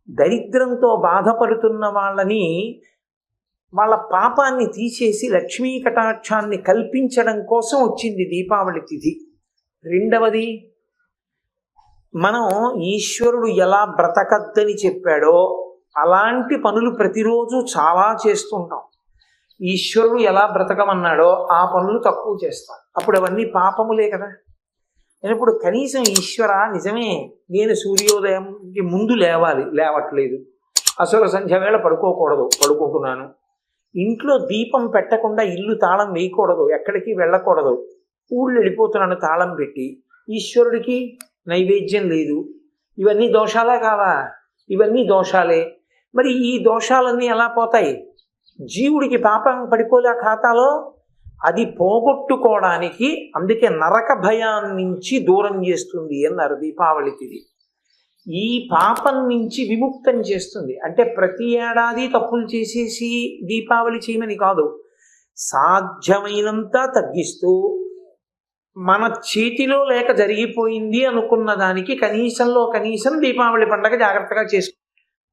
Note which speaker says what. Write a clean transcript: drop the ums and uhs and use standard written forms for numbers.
Speaker 1: దరిద్రంతో బాధపడుతున్న వాళ్ళని, వాళ్ళ పాపాన్ని తీసేసి లక్ష్మీ కటాక్షాన్ని కల్పించడం కోసం వచ్చింది దీపావళి తిథి. రెండవది, మనం ఈశ్వరుడు ఎలా బ్రతకద్దని చెప్పాడో అలాంటి పనులు ప్రతిరోజు చాలా చేస్తుంటాం. ఈశ్వరుడు ఎలా బ్రతకమన్నాడో ఆ పనులు తక్కువ చేస్తాం. అప్పుడు అవన్నీ పాపములే కదా. ఇప్పుడు కనీసం ఈశ్వర, నిజమే నేను సూర్యోదయంకి ముందు లేవాలి, లేవట్లేదు. అసలు సంధ్య వేళ పడుకోకూడదు, పడుకుంటున్నాను. ఇంట్లో దీపం పెట్టకుండా ఇల్లు తాళం వేయకూడదు, ఎక్కడికి వెళ్ళకూడదు, ఊళ్ళు వెళ్ళిపోతున్నాను తాళం పెట్టి. ఈశ్వరుడికి నైవేద్యం లేదు. ఇవన్నీ దోషాలే కావా? ఇవన్నీ దోషాలే. మరి ఈ దోషాలన్నీ ఎలా పోతాయి? జీవుడికి పాపం పడిపోలే ఖాతాలో. అది పోగొట్టుకోవడానికి, అందుకే నరక భయాన్ని నుంచి దూరం చేస్తుంది అన్నారు దీపావళి తిథి. ఈ పాపం నుంచి విముక్తం చేస్తుంది. అంటే ప్రతి ఏడాది తప్పులు చేసేసి దీపావళి చేయమని కాదు, సాధ్యమైనంత తగ్గిస్తూ మన చేతిలో లేక జరిగిపోయింది అనుకున్న దానికి కనీసంలో కనీసం దీపావళి పండగ జాగ్రత్తగా చేసుకుంటాం.